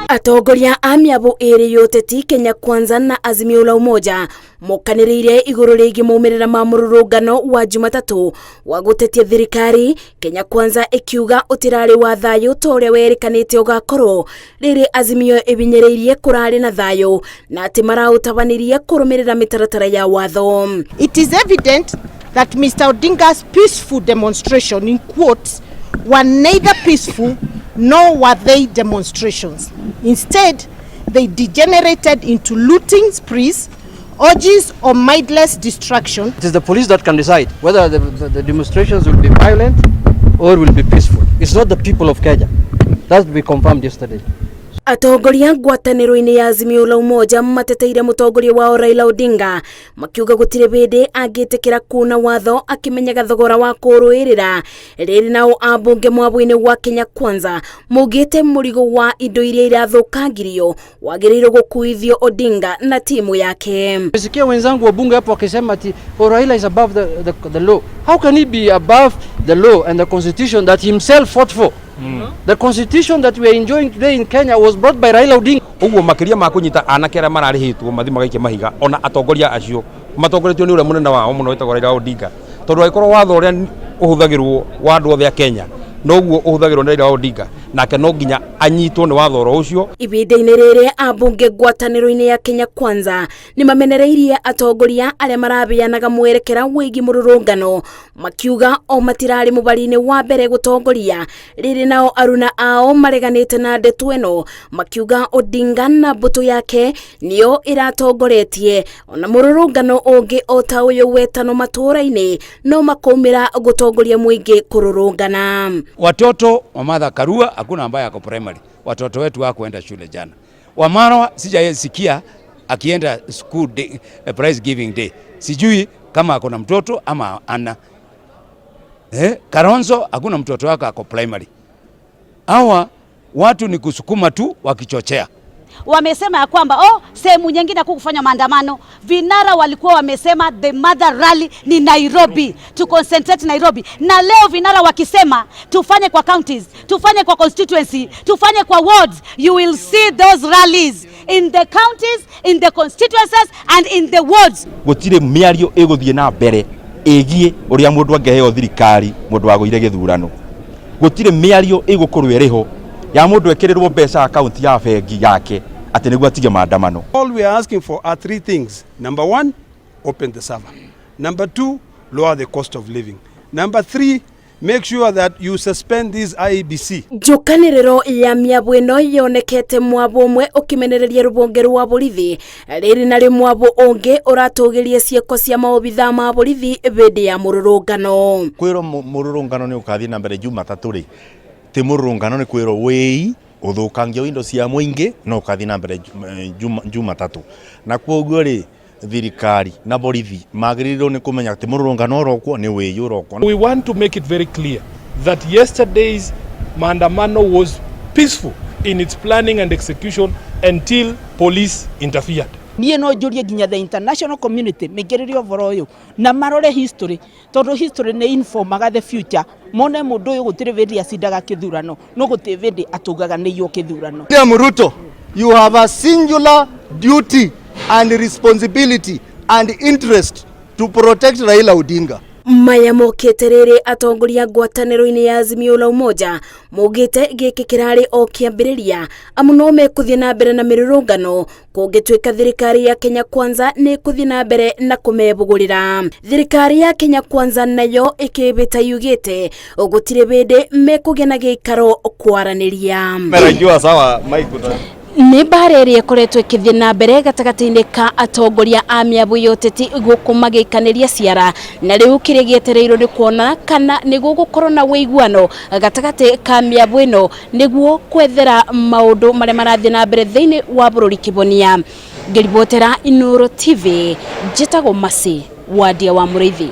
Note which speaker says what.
Speaker 1: Atongoria a mĩabo ĩrĩ ya ũteti Kenya Kwanza na Azimio la Umoja mokanĩrĩire igũrũ rĩgiĩ maumĩrĩra ma mũrũrũngano wa Njumatatũ wa gũtetia thirikari. Kenya Kwanza ikiuga ũtirarĩ wa thayũ ta ũrĩa werĩkanĩte ũgakorwo rĩrĩ Azimio ĩbinyĩrĩirie kũrarĩ na thayũ na atĩ maraũtabanirie kũrũmĩrĩra mĩtaratara ya watho.
Speaker 2: It is evident that Mr. Odinga's peaceful demonstration, in quotes, were neither peaceful nor were they demonstrations. Instead, they degenerated into looting sprees, orgies or mindless distraction.
Speaker 3: It is the police that can decide whether the demonstrations will be violent or will be peaceful. It's not the people of Kenya. That we confirmed yesterday.
Speaker 1: Atongoria ngwatanĩro-inĩ ya Azimio la Umoja mateteire mũtongoria wao Raila Odinga makiuga gũtirĩ bĩndĩ angĩtĩkĩra kuna watho akĩmenyaga thogora wa kũrũĩrĩra. Rĩrĩ nao ambunge mwabo-inĩ wa Kenya Kwanza mugĩte mũrigo wa indo iria irathũkangirio wagĩrĩirwo gũkuithio Odinga na timu yake.
Speaker 3: Nisikia wenzangu wa bunge hapo wakisema ati Raila is above the law. How can he be above the law and the constitution that himself fought for? The constitution that we are enjoying today in Kenya was brought by Raila Odinga.
Speaker 4: Uguo makiria ma kunyita anakera mararihitwo mathi magaikia mahiga ona atongoria acio matongoretio ni ure munene wao muno wetagwo Raila Odinga tondu aikorwo watho uria uhuthagirwo wa andu othe a Kenya noguo uhuthagirwo ni Raila Odinga nake no nginya anyitwo ni watho ro ucio.
Speaker 1: Ibinda-inĩ rĩrĩ ambunge ngwatanĩro-inĩ ya Kenya Kwanza ni mamenereirie atongoria arĩa marabeanaga mwerekera wĩgiĩ mũrũrũngano makiuga o matirarĩ mũbari-inĩ wa mbere gũtongoria. Rĩrĩ nao aruna ao mareganĩte na ndeto ĩno makiuga Odinga na mbũtũ yake nĩo iratongoretie ona mũrũrũngano ũngĩ o ta ũyũ wetano matũra-inĩ no makaumĩra gũtongoria mũingĩ kũrũrũngana.
Speaker 5: Watoto wa Martha Karua hakuna ambaye ako primary. Watoto wetu wako kwenda shule jana. Wamarwa sijasikia akienda school day, prize giving day. Sijui kama akona mtoto ama ana. Karonzo hakuna mtoto wake ako primary. Hawa watu ni kusukuma tu wakichochea.
Speaker 6: Wamesema ya kwamba sehemu nyingine kufanya maandamano. Vinara walikuwa wamesema the mother rally ni Nairobi, to concentrate Nairobi. Na leo vinara wakisema tufanye kwa counties, tufanye kwa constituency, tufanye kwa wards. You will see those rallies in the counties, in the constituencies and in the wards.
Speaker 7: Gutire miario iguthie na mbere egie uria mundu angeheo thirikari mundu wagoire githurano. Gutire miario igukorwo iriho ya mundu ekirirwo mbeca account ya bengi yake ati niguo atige maandamano.
Speaker 8: All we are asking for are three things. Number one, open the server. Number two, lower the cost of living. Number three, make sure that you suspend this IEBC.
Speaker 1: Gũkanĩrĩra ya mĩabo ĩno yonekete mwabo ũmwe ũkĩmenereria rũbonge rwa borithi. Rĩrĩ na rĩ mwabo ũngĩ ũratũgĩria ciĩko cia maobitha ma borithi hĩndĩ ya mũrũrũngano.
Speaker 7: Kwĩrwo mũrũrũngano nĩ ũkathie na mbere Njumatatũ rĩ ti mũrũrũngano nĩ kwĩrwo wĩi ũthũkangia indo cia mũingĩ no ũkathie na mbere Njumatatũ na kwoguo rĩ thirikari na borithi magĩrĩirwo nĩ kũmenya atĩ mũrũrũngano ũrokwo nĩ wĩi ũrokwo.
Speaker 9: We want to make it very clear that yesterday's maandamano was peaceful in its planning and execution until police interfered.
Speaker 2: Niĩ no njũrie nginya the international community mĩngĩrĩrie ũhoro ũyũ na marore history tondũ history nĩ informaga the future. Mone mũndũ ũyũ gũtirĩ bĩndĩ acindaga kĩthurano no gũtirĩ bĩndĩ atugaga nĩyo kĩthurano.
Speaker 10: Ruto, you have a singular duty and responsibility and interest to protect Raila Odinga.
Speaker 1: Maya mokĩte rĩrĩ atongoria ngwatanĩro-inĩ ya Azimio la Umoja mugĩte gĩkĩ kĩrarĩ o kĩambĩrĩria amu no mekũthiĩ na mbere na mĩrũrũngano kũngĩtuĩka thirikari ya Kenya Kwanza nĩ kũthiĩ na mbere na kũmebũgũrĩra. Thirikari ya Kenya Kwanza nayo ĩkĩbĩta yugĩte gũtirĩ bĩndĩ mekũgĩa na gĩikaro kwaranĩria.
Speaker 7: Merajua sawa Mike.
Speaker 1: Nĩ mbara ĩrĩa ĩkoretwo ĩkĩthiĩ na mbere gatagatĩ-inĩ ka atongoria a mĩabo ya ũteti gũkũ magĩkanĩria ciara na rĩu kĩrĩa gĩetereirwo nĩ kuona kana nĩguo gũkorwo na wĩiguano gatagatĩ ka mĩabo ĩno nĩguo kwethera maũndũ marĩa marathiĩ na mbere thĩinĩ wa bũrũri kĩbonia. Ngĩribotera Inoro TV njĩtagwo Masi Wadia wa Mũrĩithi.